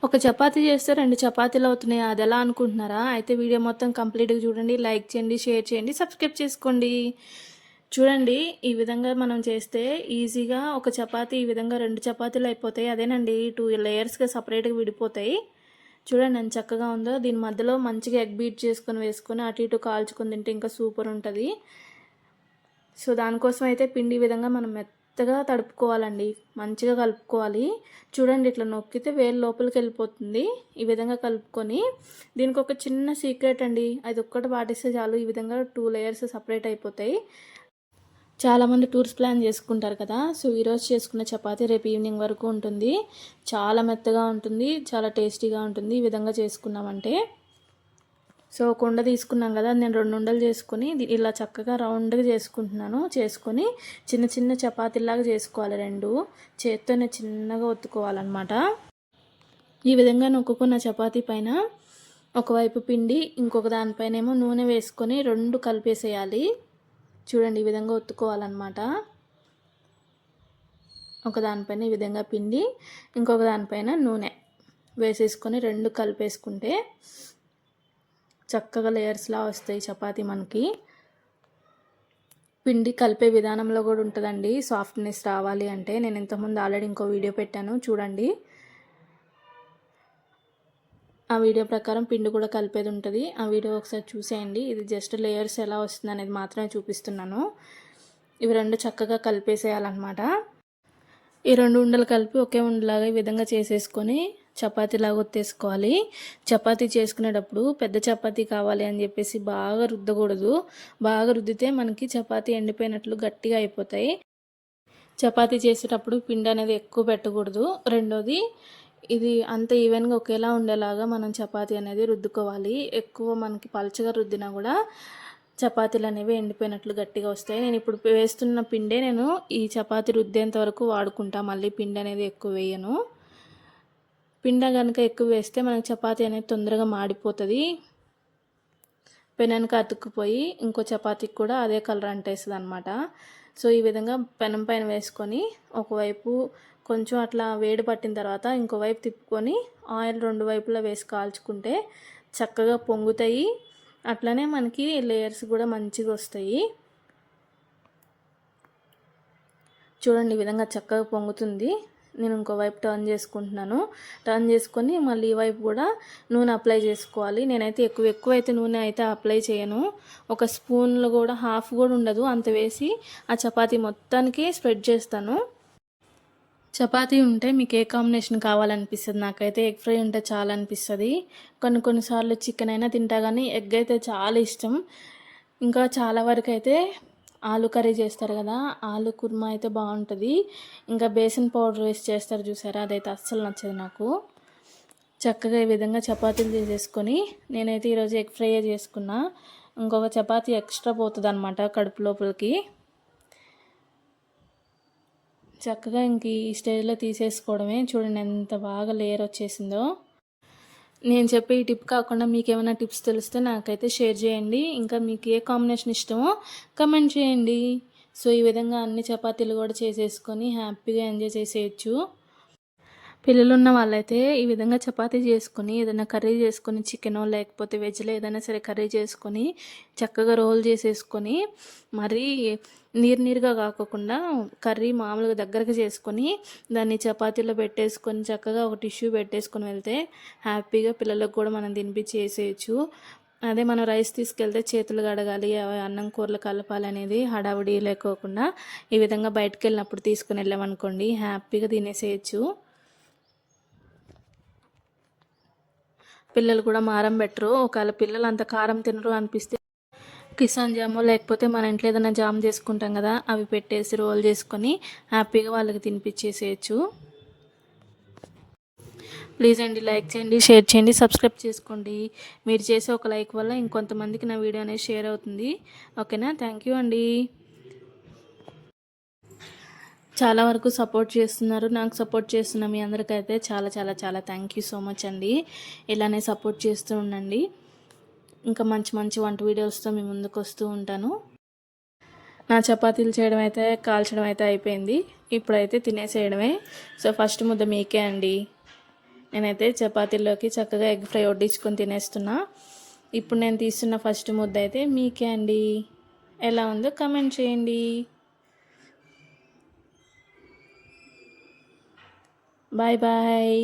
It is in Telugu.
ఒక చపాతీ చేస్తే 2 చపాతీలు అవుతున్నాయి. అదెలా అనుకుంటున్నారా? అయితే వీడియో మొత్తం కంప్లీట్‌గా చూడండి. లైక్ చేయండి, షేర్ చేయండి, సబ్స్క్రైబ్ చేసుకోండి. చూడండి, ఈ విధంగా మనం చేస్తే ఈజీగా ఒక చపాతీ ఈ విధంగా 2 చపాతీలు అయిపోతాయి. అదేనండి 2 లేయర్స్‌గా సెపరేట్‌గా విడిపోతాయి. చూడండి ఎంత చక్కగా ఉందో. దీని మధ్యలో మంచిగా ఎగ్ బీట్ చేసుకొని వేసుకొని అటు ఇటు కాల్చుకొని తింటే ఇంకా సూపర్ ఉంటది. సో దానికోసం అయితే పిండి ఈ విధంగా మనం మెత్తగా తడుపుకోవాలండి. మంచిగా కలుపుకోవాలి. చూడండి ఇట్లా నొక్కితే వేలు లోపలికి వెళ్ళిపోతుంది. ఈ విధంగా కలుపుకొని దీనికి ఒక చిన్న సీక్రెట్ అండి. అది ఒక్కటి పాటిస్తే చాలు, ఈ విధంగా 2 లేయర్స్ సపరేట్ అయిపోతాయి. చాలామంది టూర్స్ ప్లాన్ చేసుకుంటారు కదా. సో ఈరోజు చేసుకున్న చపాతీ రేపు ఈవినింగ్ వరకు ఉంటుంది. చాలా మెత్తగా ఉంటుంది, చాలా టేస్టీగా ఉంటుంది ఈ విధంగా చేసుకున్నామంటే. సో ఒక ఉండ తీసుకున్నాం కదా, నేను 2 ఉండలు చేసుకొని ఇలా చక్కగా రౌండ్గా చేసుకుంటున్నాను. చేసుకొని చిన్న చిన్న చపాతీలాగా చేసుకోవాలి. 2 చేత్తోనే చిన్నగా ఒత్తుకోవాలన్నమాట. ఈ విధంగా నొక్కుకున్న చపాతీ పైన ఒకవైపు పిండి, ఇంకొక దానిపైన ఏమో నూనె వేసుకొని 2 కలిపేసేయాలి. చూడండి ఈ విధంగా ఒత్తుకోవాలన్నమాట. ఒక దానిపైన ఈ విధంగా పిండి, ఇంకొక దానిపైన నూనె వేసేసుకొని 2 కలిపేసుకుంటే చక్కగా లేయర్స్లా వస్తాయి చపాతీ మనకి. పిండి కలిపే విధానంలో కూడా ఉంటుందండి సాఫ్ట్నెస్ రావాలి అంటే. నేను ఇంతకుముందు ఆల్రెడీ ఇంకో వీడియో పెట్టాను చూడండి. ఆ వీడియో ప్రకారం పిండి కూడా కలిపేది ఉంటుంది. ఆ వీడియో ఒకసారి చూసేయండి. ఇది జస్ట్ లేయర్స్ ఎలా వస్తుంది అనేది మాత్రమే చూపిస్తున్నాను. ఇవి 2 చక్కగా కలిపేసేయాలన్నమాట. ఈ 2 ఉండలు కలిపి ఒకే ఉండలాగా ఈ విధంగా చేసేసుకొని చపాతీలాగా ఒత్తేసుకోవాలి. చపాతీ చేసుకునేటప్పుడు పెద్ద చపాతీ కావాలి అని చెప్పేసి బాగా రుద్దకూడదు. బాగా రుద్దితే మనకి చపాతీ ఎండిపోయినట్లు గట్టిగా అయిపోతాయి. చపాతీ చేసేటప్పుడు పిండి అనేది ఎక్కువ పెట్టకూడదు. రెండోది, ఇది అంత ఈవెన్గా ఒకేలా ఉండేలాగా మనం చపాతీ అనేది రుద్దుకోవాలి. ఎక్కువ మనకి పలచగా రుద్దినా కూడా చపాతీలు అనేవి ఎండిపోయినట్లు గట్టిగా వస్తాయి. నేను ఇప్పుడు వేస్తున్న పిండే నేను ఈ చపాతీ రుద్దేంత వరకు వాడుకుంటా. మళ్ళీ పిండి అనేది ఎక్కువ వేయను. పిండి కనుక ఎక్కువ వేస్తే మనకి చపాతీ అనేది తొందరగా మాడిపోతుంది. పెనానికి అతుక్కుపోయి ఇంకో చపాతీకి కూడా అదే కలర్ అంటేస్తుంది అనమాట. సో ఈ విధంగా పెనం పైన వేసుకొని ఒకవైపు కొంచెం అట్లా వేడి పట్టిన తర్వాత ఇంకోవైపు తిప్పుకొని ఆయిల్ 2 వైపులా వేసి కాల్చుకుంటే చక్కగా పొంగుతాయి. అట్లనే మనకి లేయర్స్ కూడా మంచిగా వస్తాయి. చూడండి ఈ విధంగా చక్కగా పొంగుతుంది. నేను ఇంకోవైపు టర్న్ చేసుకుంటున్నాను. టర్న్ చేసుకొని మళ్ళీ ఈ వైపు కూడా నూనె అప్లై చేసుకోవాలి. నేనైతే ఎక్కువైతే నూనె అయితే అప్లై చేయను. ఒక స్పూన్లో కూడా హాఫ్ కూడా ఉండదు అంత వేసి ఆ చపాతీ మొత్తానికి స్ప్రెడ్ చేస్తాను. చపాతీ ఉంటే మీకు ఏ కాంబినేషన్ కావాలనిపిస్తుంది? నాకైతే ఎగ్ ఫ్రై ఉంటే చాలా అనిపిస్తుంది. కొన్నిసార్లు చికెన్ అయినా తింటా, కానీ ఎగ్ అయితే చాలా ఇష్టం. ఇంకా చాలా వరకు అయితే ఆలు కర్రీ చేస్తారు కదా, ఆలు కుర్మా అయితే బాగుంటుంది. ఇంకా బేసన్ పౌడర్ వేసి చేస్తారు చూసారా, అదైతే అస్సలు నచ్చదు నాకు. చక్కగా ఈ విధంగా చపాతీలు చేసేసుకొని నేనైతే ఈరోజు ఎగ్ ఫ్రై చేసుకున్నా. ఇంకొక చపాతీ ఎక్స్ట్రా పోతుంది అనమాట కడుపు లోపలికి. చక్కగా ఇంక ఈ స్టేజ్లో తీసేసుకోవడమే. చూడండి ఎంత బాగా లేయర్ వచ్చేసిందో. నేను చెప్పే ఈ టిప్ కాకుండా మీకు ఏమైనా టిప్స్ తెలిస్తే నాకైతే షేర్ చేయండి. ఇంకా మీకు ఏ కాంబినేషన్ ఇష్టమో కమెంట్ చేయండి. సో ఈ విధంగా అన్ని చపాతీలు కూడా చేసేసుకొని హ్యాపీగా ఎంజాయ్ చేసేయచ్చు. పిల్లలున్న వాళ్ళైతే ఈ విధంగా చపాతీ చేసుకొని ఏదైనా కర్రీ చేసుకొని చికెనో లేకపోతే వెజ్లో ఏదైనా సరే కర్రీ చేసుకొని చక్కగా రోల్ చేసేసుకొని మరీ నీరుగా కాకుండా కర్రీ మామూలుగా దగ్గరకు చేసుకొని దాన్ని చపాతీలో పెట్టేసుకొని చక్కగా ఒక టిష్యూ పెట్టేసుకొని వెళ్తే హ్యాపీగా పిల్లలకు కూడా మనం తినిపించేసేయచ్చు. అదే మనం రైస్ తీసుకెళ్తే చేతులు కడగాలి, అన్నం కూరలు కలపాలి అనేది హడావుడి లేకోకుండా ఈ విధంగా బయటకు వెళ్ళినప్పుడు తీసుకుని వెళ్ళామనుకోండి హ్యాపీగా తినేసేయచ్చు. పిల్లలు కూడా మారం పెట్టరు. ఒకవేళ పిల్లలు అంత కారం తినరు అనిపిస్తే కిసాన్ జామో లేకపోతే మన ఇంట్లో ఏదైనా జామ్ చేసుకుంటాం కదా, అవి పెట్టేసి రోల్ చేసుకొని హ్యాపీగా వాళ్ళకి తినిపించేసేయచ్చు. ప్లీజ్ అండి లైక్ చేయండి, షేర్ చేయండి, సబ్స్క్రైబ్ చేసుకోండి. మీరు చేసే ఒక లైక్ వల్ల ఇంకొంతమందికి నా వీడియో అనేది షేర్ అవుతుంది. ఓకేనా? థ్యాంక్ యూ అండి. చాలా వరకు సపోర్ట్ చేస్తున్నారు. నాకు సపోర్ట్ చేస్తున్న మీ అందరికైతే చాలా చాలా చాలా థ్యాంక్ యూ సో మచ్ అండి. ఇలానే సపోర్ట్ చేస్తూ ఉండండి. ఇంకా మంచి మంచి వంట వీడియోస్తో మీ ముందుకు వస్తూ ఉంటాను. నా చపాతీలు చేయడం అయితే కాల్చడం అయితే అయిపోయింది. ఇప్పుడైతే తినేసేయడమే. సో ఫస్ట్ ముద్ద మీకే అండి. నేనైతే చపాతీలోకి చక్కగా ఎగ్ ఫ్రై వడ్డించుకొని తినేస్తున్నా. ఇప్పుడు నేను తీస్తున్న ఫస్ట్ ముద్ద అయితే మీకే అండి. ఎలా ఉందో కమెంట్ చేయండి. Bye bye.